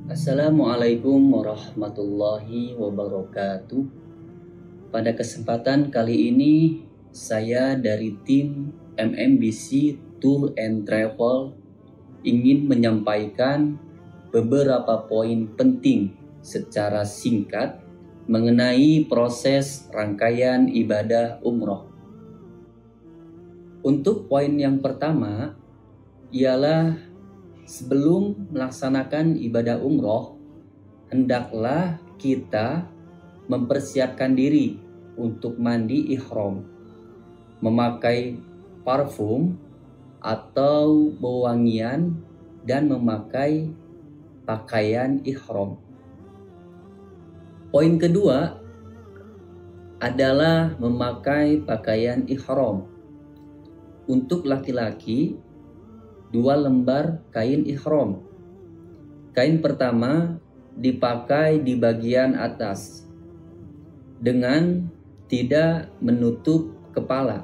Assalamualaikum warahmatullahi wabarakatuh. Pada kesempatan kali ini, saya dari tim MMBC Tour and Travel ingin menyampaikan beberapa poin penting secara singkat mengenai proses rangkaian ibadah umroh. Untuk poin yang pertama ialah sebelum melaksanakan ibadah umroh, hendaklah kita mempersiapkan diri untuk mandi ihram, memakai parfum atau wewangian, dan memakai pakaian ihram. Poin kedua adalah memakai pakaian ihram. Untuk laki-laki, 2 lembar kain ihram. Kain pertama dipakai di bagian atas dengan tidak menutup kepala,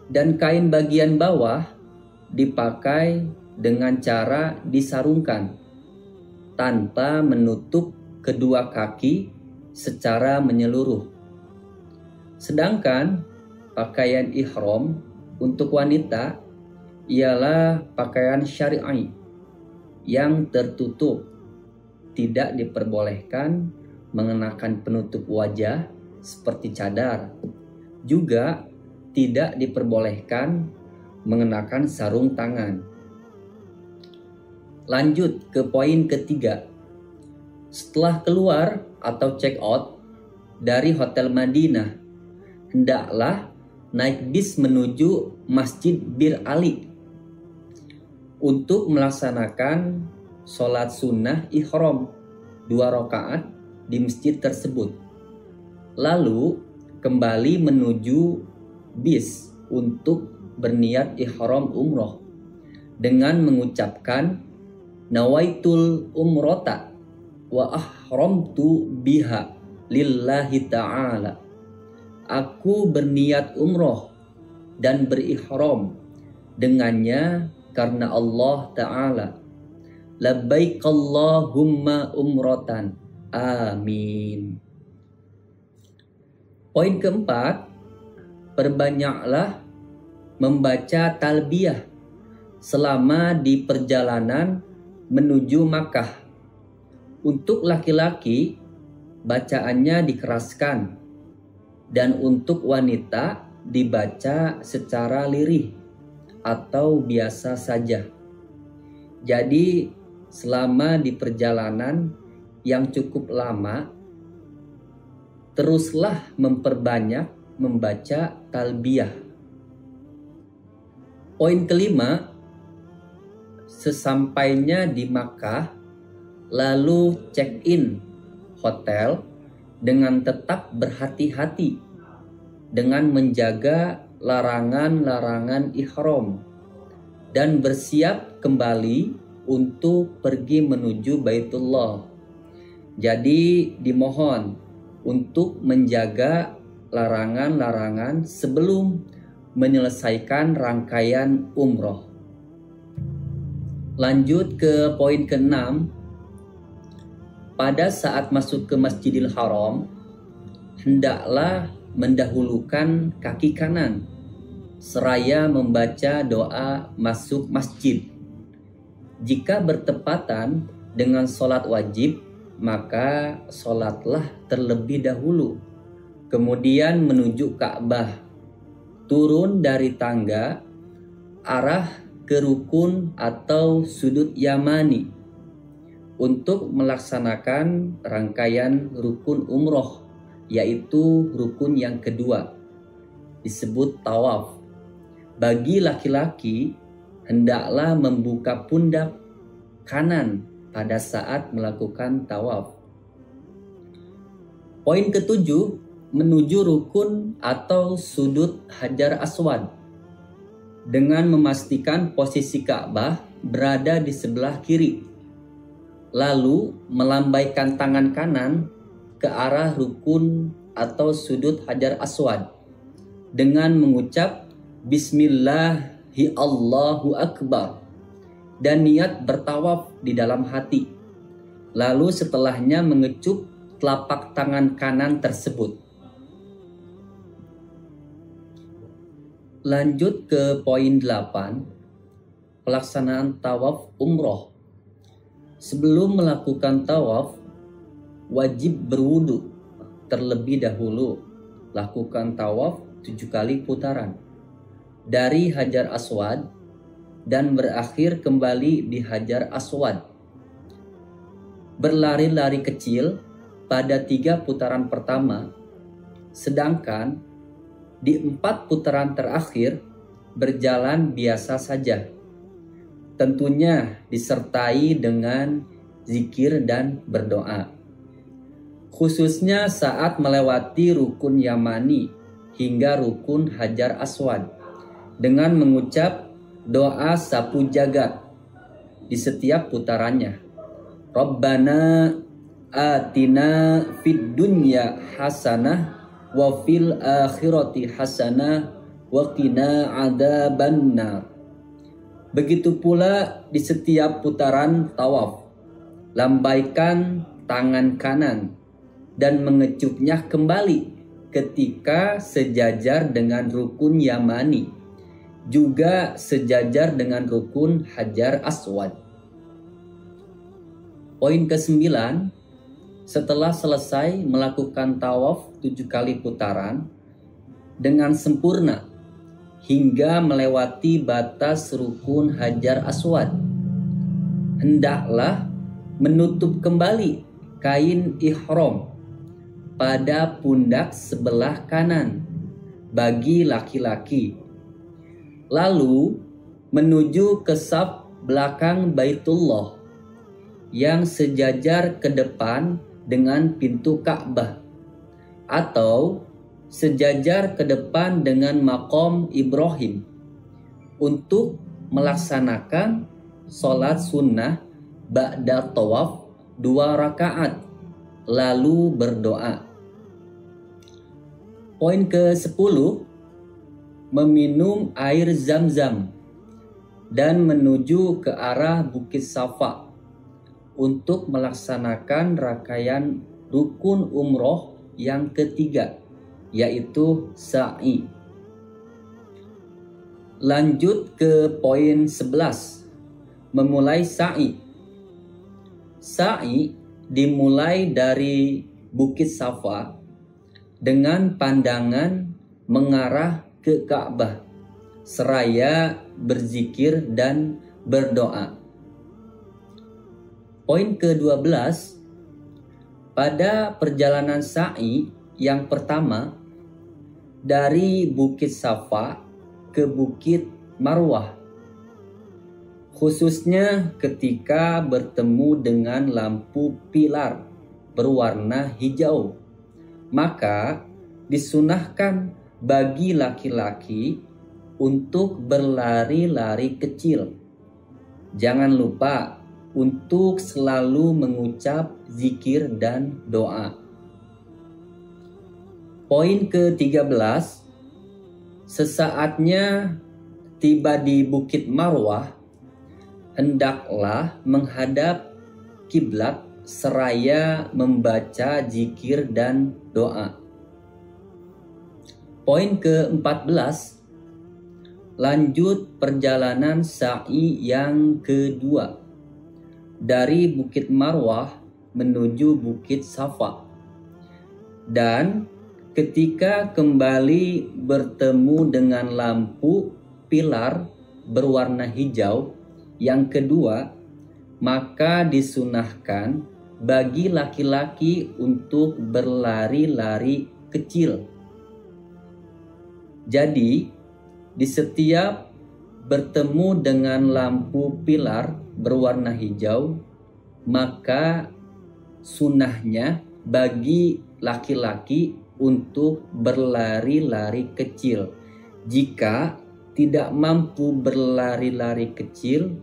dan kain bagian bawah dipakai dengan cara disarungkan tanpa menutup kedua kaki secara menyeluruh. Sedangkan pakaian ihram untuk wanita ialah pakaian syar'i yang tertutup, tidak diperbolehkan mengenakan penutup wajah seperti cadar, juga tidak diperbolehkan mengenakan sarung tangan. Lanjut ke poin ketiga. Setelah keluar atau check out dari Hotel Madinah, hendaklah naik bis menuju Masjid Bir Ali untuk melaksanakan sholat sunnah ihram 2 rakaat di masjid tersebut. Lalu kembali menuju bis untuk berniat ihram umroh dengan mengucapkan nawaitul umrota wa ahramtu biha lillahi ta'ala. Aku berniat umroh dan berihram dengannya karena Allah Ta'ala. Labbaik Allahumma umrotan. Amin. Poin keempat, perbanyaklah membaca talbiyah selama di perjalanan menuju Makkah. Untuk laki-laki, bacaannya dikeraskan, dan untuk wanita dibaca secara lirih atau biasa saja. Jadi selama di perjalanan yang cukup lama, teruslah memperbanyak membaca talbiyah. Poin kelima, sesampainya di Makkah, lalu check-in hotel dengan tetap berhati-hati dengan menjaga larangan-larangan ihram dan bersiap kembali untuk pergi menuju Baitullah. Jadi dimohon untuk menjaga larangan-larangan sebelum menyelesaikan rangkaian umroh. Lanjut ke poin ke-6. Pada saat masuk ke Masjidil Haram, hendaklah mendahulukan kaki kanan seraya membaca doa masuk masjid. Jika bertepatan dengan sholat wajib, maka sholatlah terlebih dahulu, kemudian menuju Ka'bah, turun dari tangga, arah ke rukun atau sudut yamani untuk melaksanakan rangkaian rukun umroh, yaitu rukun yang kedua, disebut tawaf. Bagi laki-laki, hendaklah membuka pundak kanan pada saat melakukan tawaf. Poin ketujuh, menuju rukun atau sudut Hajar Aswad dengan memastikan posisi Ka'bah berada di sebelah kiri, lalu melambaikan tangan kanan ke arah rukun atau sudut Hajar Aswad dengan mengucap Bismillahi Allahu Akbar dan niat bertawaf di dalam hati. lalu setelahnya mengecup telapak tangan kanan tersebut. Lanjut ke poin 8, pelaksanaan tawaf umroh. Sebelum melakukan tawaf, wajib berwudu terlebih dahulu. Lakukan tawaf 7 kali putaran dari Hajar Aswad dan berakhir kembali di Hajar Aswad. Berlari-lari kecil pada 3 putaran pertama, sedangkan di 4 putaran terakhir berjalan biasa saja. Tentunya disertai dengan zikir dan berdoa. Khususnya saat melewati rukun Yamani hingga rukun Hajar Aswad dengan mengucap doa sapu jagat di setiap putarannya. Rabbana atina fid dunya hasanah wa fil akhirati hasanah wa qina adzabannar. Begitu pula di setiap putaran tawaf, lambaikan tangan kanan dan mengecupnya kembali ketika sejajar dengan rukun Yamani, juga sejajar dengan rukun Hajar Aswad. Poin ke-9, setelah selesai melakukan tawaf 7 kali putaran dengan sempurna hingga melewati batas rukun Hajar Aswad, hendaklah menutup kembali kain ihram pada pundak sebelah kanan bagi laki-laki, lalu menuju ke saf belakang Baitullah yang sejajar ke depan dengan pintu Ka'bah atau sejajar ke depan dengan maqam Ibrahim untuk melaksanakan sholat sunnah ba'da tawaf 2 rakaat lalu berdoa. Poin ke-10, meminum air Zam-Zam dan menuju ke arah Bukit Safa untuk melaksanakan rangkaian rukun umroh yang ketiga, yaitu sa'i. Lanjut ke poin 11, memulai sa'i. Sa'i dimulai dari Bukit Safa dengan pandangan mengarah ke Ka'bah seraya berzikir dan berdoa. Poin ke-12, pada perjalanan sa'i yang pertama dari Bukit Safa ke Bukit Marwah, khususnya ketika bertemu dengan lampu pilar berwarna hijau, maka disunahkan bagi laki-laki untuk berlari-lari kecil. Jangan lupa untuk selalu mengucap zikir dan doa. Poin ke-13, sesaatnya tiba di Bukit Marwah, hendaklah menghadap kiblat seraya membaca zikir dan doa. Poin ke-14, lanjut perjalanan sa'i yang kedua dari Bukit Marwah menuju Bukit Safa. Dan ketika kembali bertemu dengan lampu pilar berwarna hijau yang kedua, maka disunahkan bagi laki-laki untuk berlari-lari kecil. Jadi, di setiap bertemu dengan lampu pilar berwarna hijau, maka sunnahnya bagi laki-laki untuk berlari-lari kecil. Jika tidak mampu berlari-lari kecil,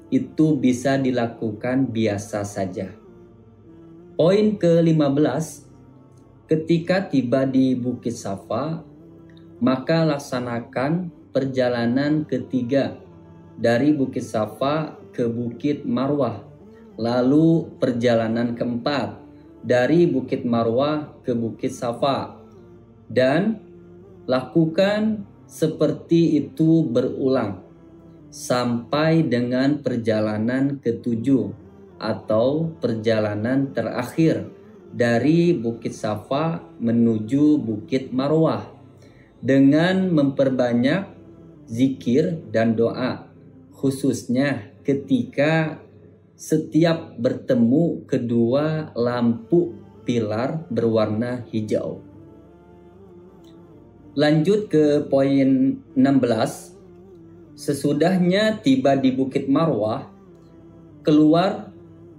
itu bisa dilakukan biasa saja. Poin ke-15, ketika tiba di Bukit Safa, maka laksanakan perjalanan ketiga dari Bukit Safa ke Bukit Marwah Lalu perjalanan keempat dari Bukit Marwah ke Bukit Safa. Dan lakukan seperti itu berulang sampai dengan perjalanan ketujuh atau perjalanan terakhir dari Bukit Safa menuju Bukit Marwah, dengan memperbanyak zikir dan doa, khususnya ketika setiap bertemu kedua lampu pilar berwarna hijau. Lanjut ke poin 16. Sesudahnya tiba di Bukit Marwah, keluar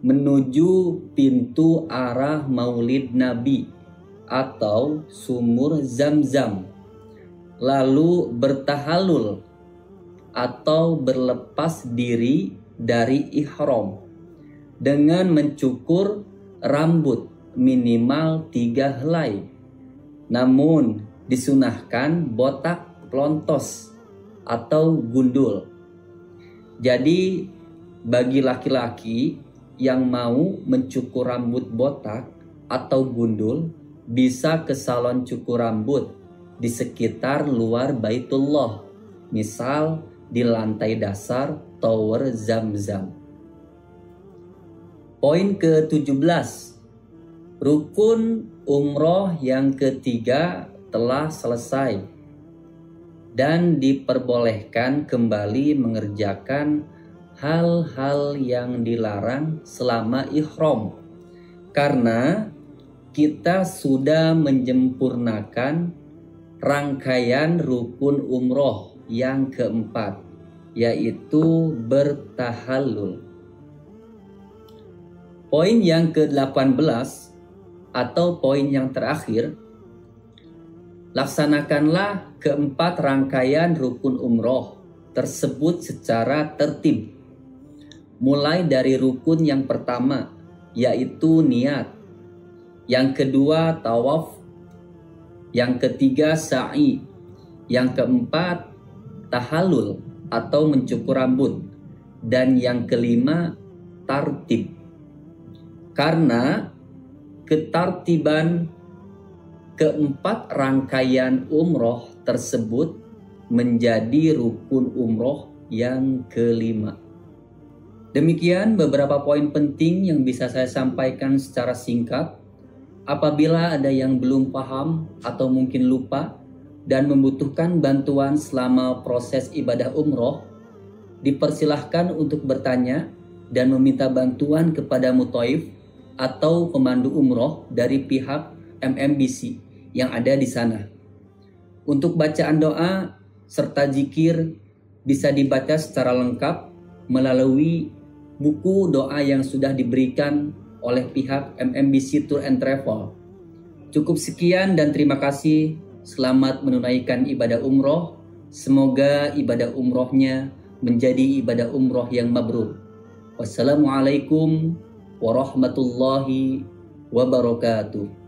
menuju pintu arah Maulid Nabi atau sumur Zam-Zam, lalu bertahalul atau berlepas diri dari ihram dengan mencukur rambut minimal 3 helai. Namun disunahkan botak plontos atau gundul. Jadi bagi laki-laki yang mau mencukur rambut botak atau gundul, bisa ke salon cukur rambut di sekitar luar Baitullah, misal di lantai dasar Tower Zam-Zam. Poin ke-17. Rukun umroh yang ketiga telah selesai dan diperbolehkan kembali mengerjakan hal-hal yang dilarang selama ihram, karena kita sudah menyempurnakan rangkaian rukun umroh yang keempat, yaitu bertahallul. Poin yang ke-18 atau poin yang terakhir, laksanakanlah keempat rangkaian rukun umroh tersebut secara tertib. Mulai dari rukun yang pertama, yaitu niat. Yang kedua, tawaf. Yang ketiga, sa'i. Yang keempat, tahallul atau mencukur rambut. Dan yang kelima, tartib. Karena ketartiban keempat rangkaian umroh tersebut menjadi rukun umroh yang kelima. Demikian beberapa poin penting yang bisa saya sampaikan secara singkat. Apabila ada yang belum paham atau mungkin lupa dan membutuhkan bantuan selama proses ibadah umroh, dipersilahkan untuk bertanya dan meminta bantuan kepada muthaif atau pemandu umroh dari pihak MMBC yang ada di sana. Untuk bacaan doa serta zikir bisa dibaca secara lengkap melalui buku doa yang sudah diberikan oleh pihak MMBC Tour and Travel. Cukup sekian dan terima kasih. Selamat menunaikan ibadah umroh. Semoga ibadah umrohnya menjadi ibadah umroh yang mabrur. Wassalamualaikum warahmatullahi wabarakatuh.